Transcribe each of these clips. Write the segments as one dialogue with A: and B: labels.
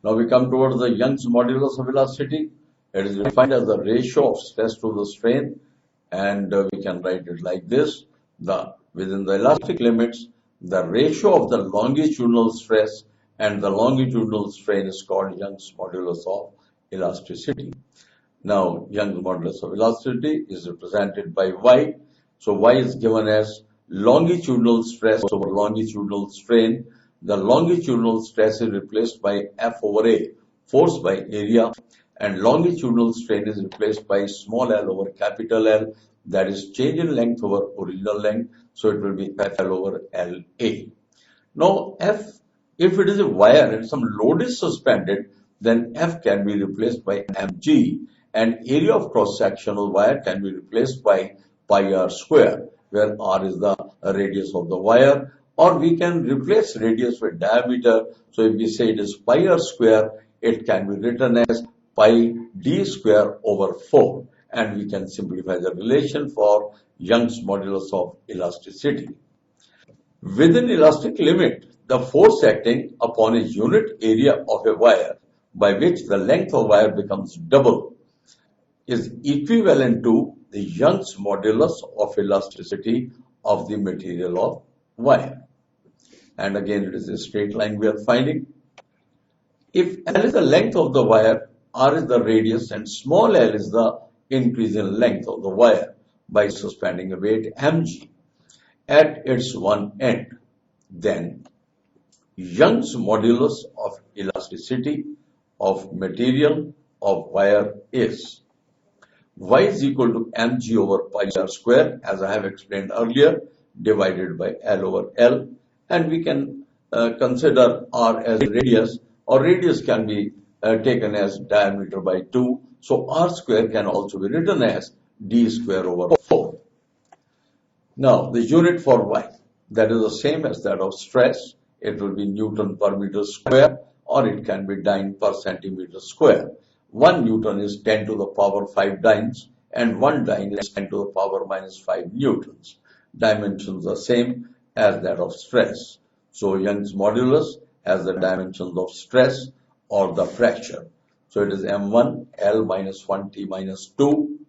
A: Now we come towards the Young's modulus of elasticity. It is defined as the ratio of stress to the strain, and we can write it like this. Within the elastic limits, the ratio of the longitudinal stress and the longitudinal strain is called Young's modulus of elasticity. Now, Young's modulus of elasticity is represented by Y. So Y is given as longitudinal stress over longitudinal strain. The longitudinal stress is replaced by F over A, force by area, and longitudinal strain is replaced by small l over capital L, that is change in length over original length, so it will be L over LA. Now, if it is a wire and some load is suspended, then F can be replaced by mg, and area of cross-sectional wire can be replaced by pi r square, where r is the radius of the wire, or we can replace radius with diameter. So if we say it is pi r square, it can be written as pi d square over 4, and we can simplify the relation for Young's modulus of elasticity. Within elastic limit, the force acting upon a unit area of a wire by which the length of wire becomes double is equivalent to the Young's modulus of elasticity of the material of wire. And again, it is a straight line we are finding. If L is the length of the wire, R is the radius, and small l is the increase in length of the wire by suspending a weight mg at its one end, then Young's modulus of elasticity of material of wire is Y is equal to mg over pi r square, as I have explained earlier, divided by L over L, and we can consider R as radius, or radius can be taken as diameter by 2, so R square can also be written as d square over 4. Now, the unit for Y, that is the same as that of stress. It will be Newton per meter square, or it can be dyne per centimeter square. 1 Newton is 10 to the power 5 dynes, and 1 dyne is 10 to the power minus 5 newtons. Dimensions are same as that of stress. So Young's modulus has the dimensions of stress or the pressure. So it is m1 L minus 1t minus 2.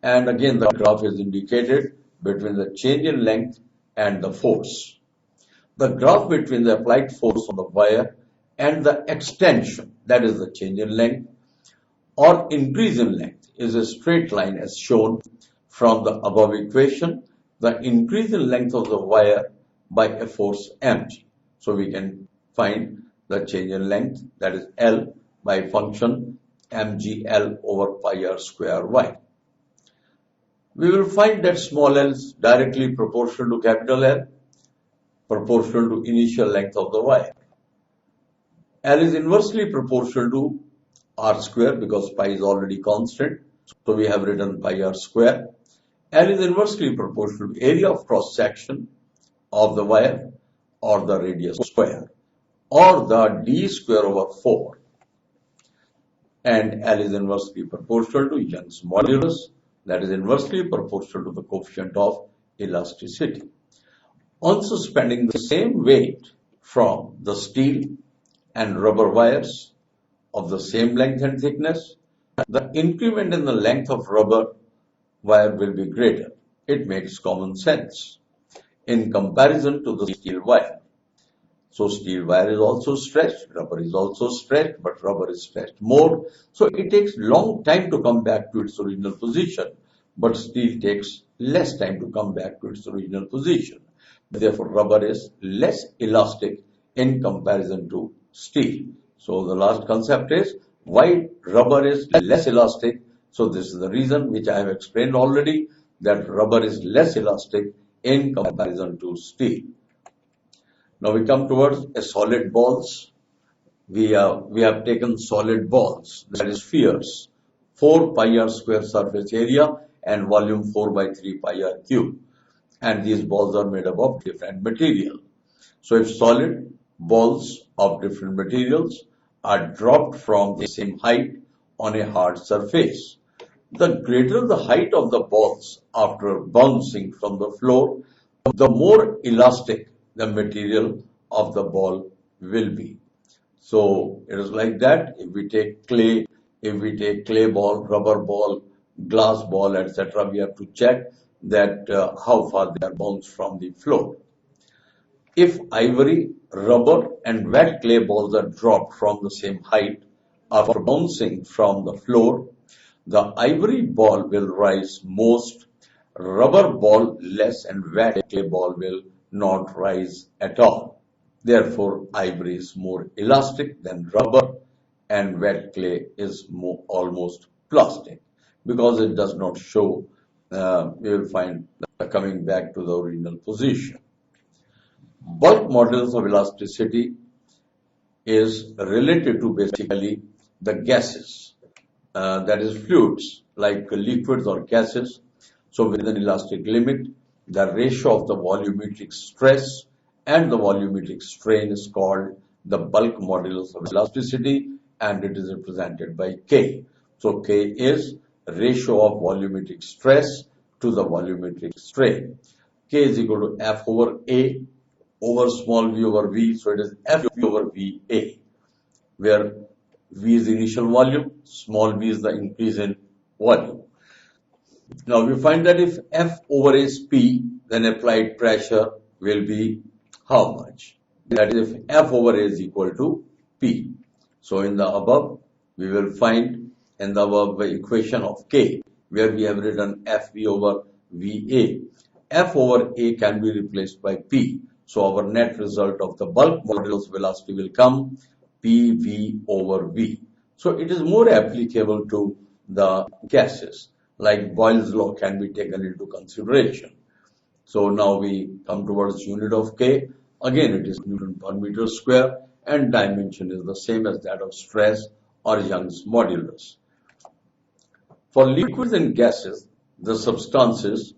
A: And again, the graph is indicated between the change in length and the force. The graph between the applied force on the wire and the extension, that is the change in length or increase in length, is a straight line as shown from the above equation. The increase in length of the wire by a force mg. So we can find the change in length, that is L, by function mgl over pi r square y. We will find that small l is directly proportional to capital L, proportional to initial length of the wire. L is inversely proportional to r square because pi is already constant, so we have written pi r square. L is inversely proportional to area of cross section of the wire or the radius square or the d square over 4. And L is inversely proportional to Young's modulus, that is inversely proportional to the coefficient of elasticity. On suspending the same weight from the steel and rubber wires of the same length and thickness, the increment in the length of rubber wire will be greater. It makes common sense in comparison to the steel wire. So steel wire is also stretched, rubber is also stretched, but rubber is stretched more. So it takes long time to come back to its original position, but steel takes less time to come back to its original position. Therefore, rubber is less elastic in comparison to steel. So the last concept is why rubber is less elastic. So this is the reason which I have explained already, that rubber is less elastic in comparison to steel. Now we come towards a solid balls. We have taken solid balls, that is spheres, 4 pi r square surface area and volume 4 by 3 pi r cube. And these balls are made up of different material. So if solid balls of different materials are dropped from the same height on a hard surface, the greater the height of the balls after bouncing from the floor, the more elastic the material of the ball will be. So it is like that. If we take clay ball, rubber ball, glass ball, etc., we have to check that how far they are bounced from the floor. If ivory, rubber, and wet clay balls are dropped from the same height after bouncing from the floor, the ivory ball will rise most, rubber ball less, and wet clay ball will not rise at all. Therefore, ivory is more elastic than rubber and wet clay is almost plastic because it does not show, we will find coming back to the original position. Bulk models of elasticity is related to basically the gases, that is fluids like liquids or gases. So with an elastic limit, the ratio of the volumetric stress and the volumetric strain is called the bulk modulus of elasticity, and it is represented by K. So K is ratio of volumetric stress to the volumetric strain. K is equal to F over A over small v over V, so it is F over VA, where V is the initial volume, small v is the increase in volume. Now we find that if F over A is P, then applied pressure will be how much? That is if F over A is equal to P. So in the above, we will find in the above equation of K, where we have written FV over VA. F over A can be replaced by P. So our net result of the bulk modulus velocity will come PV over V. So it is more applicable to the gases, like Boyle's law can be taken into consideration. So now we come towards unit of K. Again, it is Newton per meter square, and dimension is the same as that of stress or Young's modulus. For liquids and gases, the substances,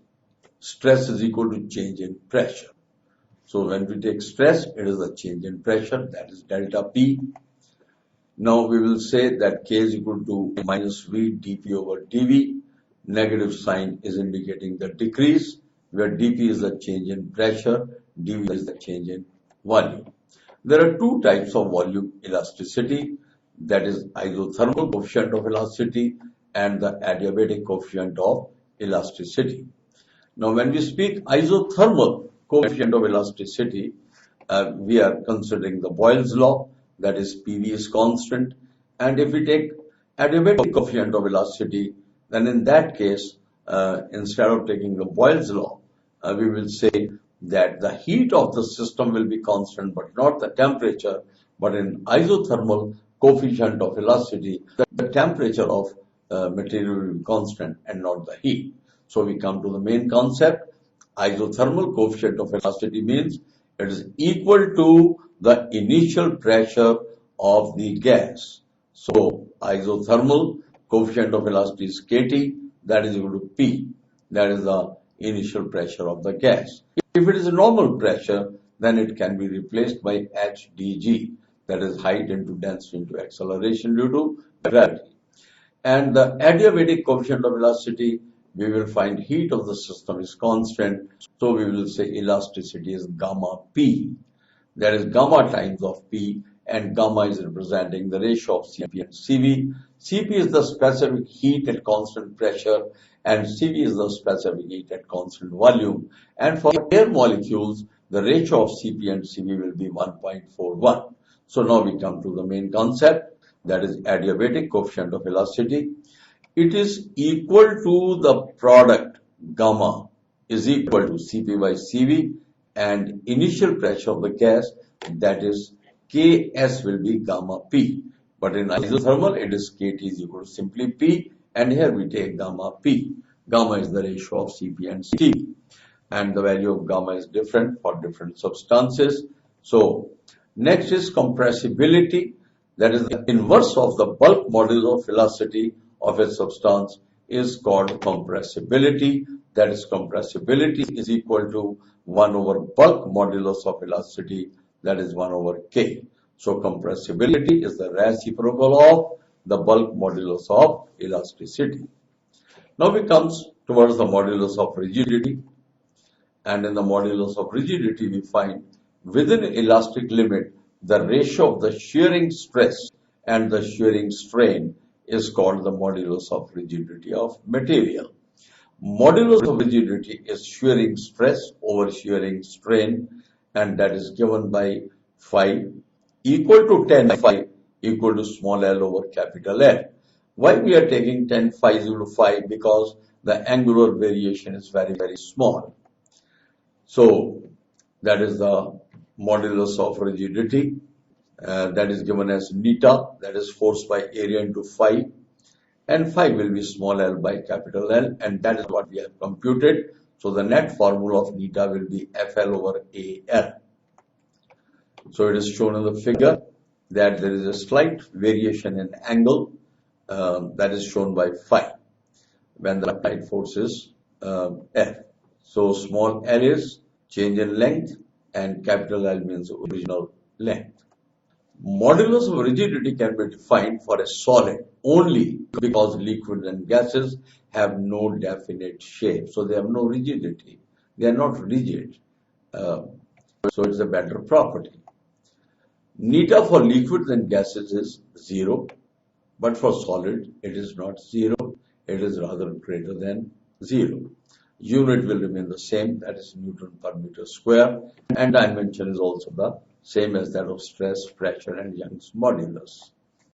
A: stress is equal to change in pressure. So when we take stress, it is a change in pressure, that is delta P. Now we will say that K is equal to minus V dP over dV. Negative sign is indicating the decrease, where dP is the change in pressure, dV is the change in volume. There are two types of volume elasticity, that is isothermal coefficient of elasticity and the adiabatic coefficient of elasticity. Now when we speak isothermal coefficient of elasticity, we are considering the Boyle's law, that is PV is constant. And if we take adiabatic coefficient of elasticity, then in that case, instead of taking the Boyle's law, we will say that the heat of the system will be constant, but not the temperature. But in isothermal coefficient of elasticity, the temperature of material will be constant and not the heat. So we come to the main concept. Isothermal coefficient of elasticity means it is equal to the initial pressure of the gas. So isothermal coefficient of elasticity is kT, that is equal to P, that is the initial pressure of the gas. If it is a normal pressure, then it can be replaced by HdG, that is height into density into acceleration due to gravity. And the adiabatic coefficient of elasticity, we will find heat of the system is constant, so we will say elasticity is gamma P. That is gamma times of P, and gamma is representing the ratio of Cp and Cv. Cp is the specific heat at constant pressure, and Cv is the specific heat at constant volume. And for air molecules, the ratio of Cp and Cv will be 1.41. So now we come to the main concept, that is adiabatic coefficient of elasticity. It is equal to the product gamma is equal to Cp by Cv, and initial pressure of the gas, that is Ks, will be gamma P. But in isothermal, it is Kt is equal to simply P, and here we take gamma P. Gamma is the ratio of Cp and Cv, and the value of gamma is different for different substances. So next is compressibility, that is the inverse of the bulk modulus of velocity of a substance is called compressibility. That is, compressibility is equal to 1 over bulk modulus of velocity, that is 1 over K. So compressibility is the reciprocal of the bulk modulus of elasticity. Now we come towards the modulus of rigidity, and in the modulus of rigidity we find within elastic limit the ratio of the shearing stress and the shearing strain is called the modulus of rigidity of material. Modulus of rigidity is shearing stress over shearing strain, and that is given by phi equal to 10 phi equal to small l over capital L. Why we are taking 10 phi is equal to phi? Because the angular variation is very, very small. So that is the modulus of rigidity. That is given as neta, that is force by area into phi, and phi will be small l by capital L, and that is what we have computed. So the net formula of neta will be FL over AL. So it is shown in the figure that there is a slight variation in angle that is shown by phi when the applied force is F. So small l is change in length and capital L means original length. Modulus of rigidity can be defined for a solid only because liquids and gases have no definite shape. So they have no rigidity. They are not rigid. So it's a better property. Neta for liquids and gases is 0, but for solid it is not 0. It is rather greater than 0. Unit will remain the same, that is Newton per meter square, and dimension is also the same as that of stress, pressure, and Young's modulus.